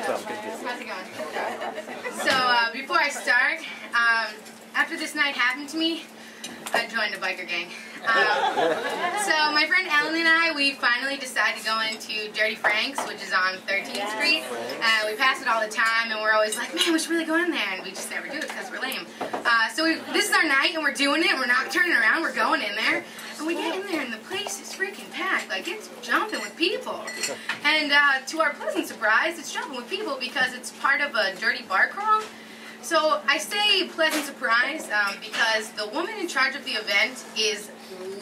How's it going? So, before I start, after this night happened to me, I joined a biker gang. So my friend Ellen and I, we finally decided to go into Dirty Frank's, which is on 13th Street. We pass it all the time, and we're always like, man, we should really go in there, and we just never do it because we're lame. So this is our night, and we're doing it. We're not turning around. We're going in there. And we get in there, and the place is freaking packed. Like, it's jumping with people. And to our pleasant surprise, it's jumping with people because it's part of a dirty bar crawl. So I say pleasant surprise because the woman in charge of the event is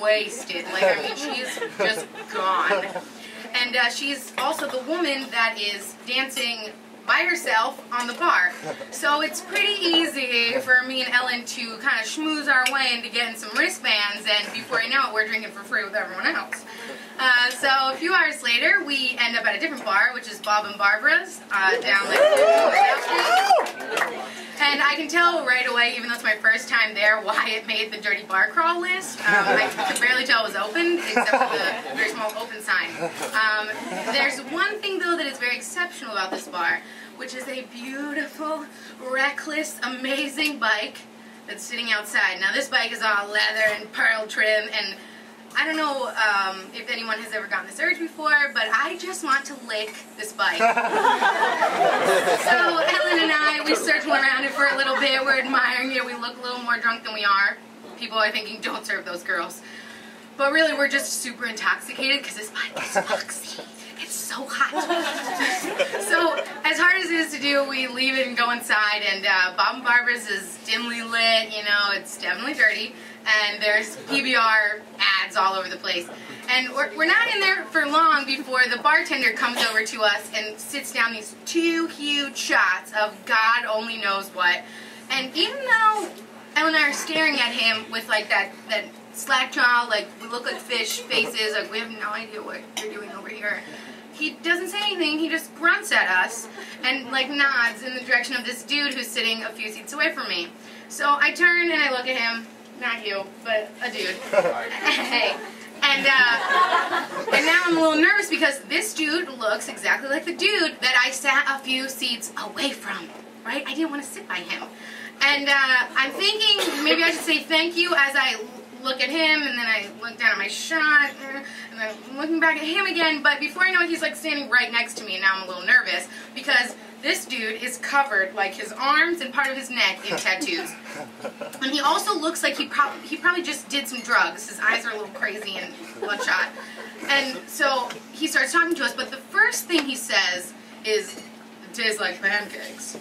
wasted. Like, I mean, she is just gone. And she's also the woman that is dancing by herself on the bar. So it's pretty easy for me and Ellen to kind of schmooze our way into getting some wristbands, and before you know it, we're drinking for free with everyone else. So a few hours later, we end up at a different bar, which is Bob and Barbara's, down South Street. And I can tell right away, even though it's my first time there, why it made the dirty bar crawl list. I could barely tell it was open, except for the very small open sign. There's one thing, though, that is very exceptional about this bar, which is a beautiful, reckless, amazing bike that's sitting outside. Now, this bike is all leather and pearl trim, and I don't know if anyone has ever gotten this urge before, but I just want to lick this bike. So Ellen and I, we circle around it for a little bit. We're admiring it. We look a little more drunk than we are. People are thinking, don't serve those girls. But really, we're just super intoxicated because this bike is foxy. It's so hot. So, as hard as it is to do, we leave it and go inside, and Bob and Barbara's is dimly lit, you know, it's definitely dirty, and there's PBR ads all over the place. And we're not in there for long before the bartender comes over to us and sits down these 2 huge shots of God only knows what. And even though Ellen and I are staring at him with like that slack jaw, like we look like fish faces, like we have no idea what you're doing over here, he doesn't say anything. He just grunts at us and like nods in the direction of this dude who's sitting a few seats away from me. So I turn and I look at him, not you, but a dude. Hey. And now I'm a little nervous because this dude looks exactly like the dude that I sat a few seats away from, right? I didn't want to sit by him. And I'm thinking maybe I should say thank you as I look at him, and then I look down at my shot, and then I'm looking back at him again, but before I know it, he's like standing right next to me, and now I'm a little nervous because this dude is covered, like his arms and part of his neck, in tattoos. And he also looks like he probably just did some drugs. His eyes are a little crazy and bloodshot. And so he starts talking to us, but the first thing he says is, "It tastes like pancakes."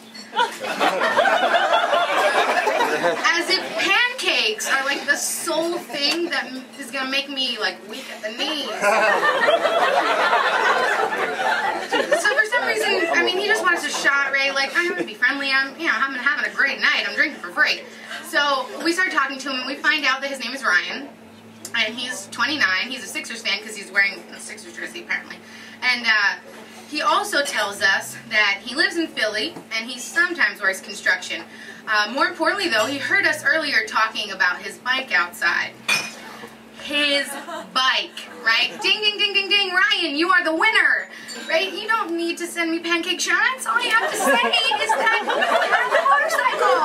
As if pancakes are like the sole thing that is going to make me like weak at the knees. So for some reason, I mean, he just wants a shot, right? Like, I'm going to be friendly. I'm having a great night. I'm drinking for free. So we start talking to him, and we find out that his name is Ryan, and he's 29. He's a Sixers fan because he's wearing a Sixers jersey, apparently. And he also tells us that he lives in Philly, and he sometimes works construction. More importantly, though, he heard us earlier talking about his bike outside. His bike, right? Ding, ding, ding, ding, ding. Ryan, you are the winner, right? You don't need to send me pancake shots. All you have to say is that you have a motorcycle.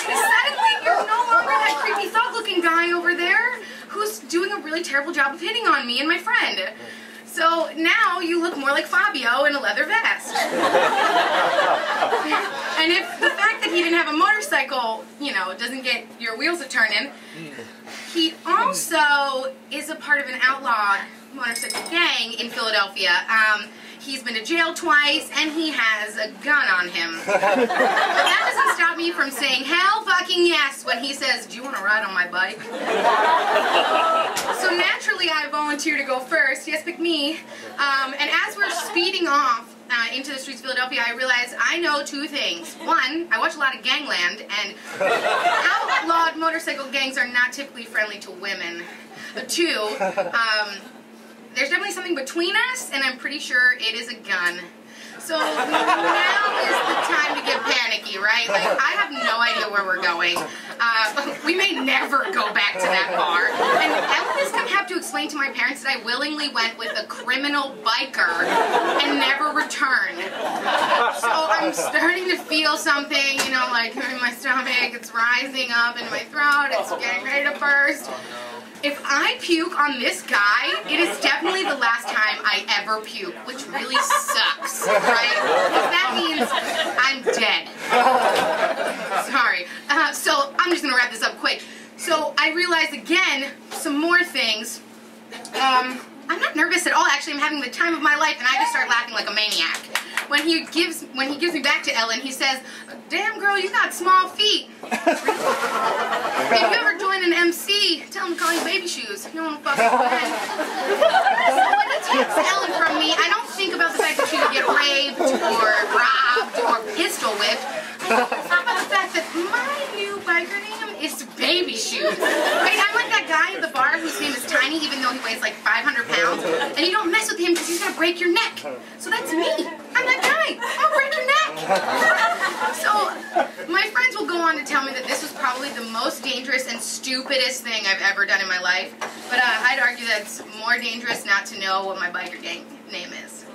And suddenly, you're no longer that creepy thug-looking guy over there who's doing a really terrible job of hitting on me and my friend. So now you look more like Fabio in a leather vest. And if the fact that he didn't have a motorcycle, you know, doesn't get your wheels a-turning, he also is a part of an outlawed motorcycle gang in Philadelphia. He's been to jail twice, and he has a gun on him. But that doesn't stop me from saying hell fucking yes when he says, "Do you want to ride on my bike?" So naturally I volunteer to go first. Yes, pick me. And as we're speeding off into the streets of Philadelphia, I realize I know 2 things. One, I watch a lot of Gangland, and outlawed motorcycle gangs are not typically friendly to women. 2, there's definitely something between us, and I'm pretty sure it is a gun. So now is the time to get panicky, right? Like, I have no idea where we're going. We may never go back to that bar. And Ellen is going to have to explain to my parents that I willingly went with a criminal biker and never returned. So I'm starting to feel something, you know, like in my stomach. It's rising up in my throat. It's getting ready to burst. If I puke on this guy, it is definitely the last time I ever puke, which really sucks, right? Because that means I'm dead. Sorry. So I'm just going to wrap this up quick. So I realized again some more things. I'm not nervous at all. Actually, I'm having the time of my life, and I just start laughing like a maniac. When he gives me back to Ellen, he says, "Damn girl, you got small feet." If you ever join an MC, tell him to call you baby shoes. No one will fucking win. So when he takes Ellen from me, I don't think about the fact that she could get raped or robbed or pistol whipped. I think about the fact that my new biker name is Baby Shoes. Right? I'm like that guy at the bar whose name is Tiny, even though he weighs like 500 pounds. And you don't mess with him because he's going to break your neck. So that's me. I'm that guy. I'll break your neck. So my friends will go on to tell me that this was probably the most dangerous and stupidest thing I've ever done in my life. But I'd argue that it's more dangerous not to know what my biker gang name is.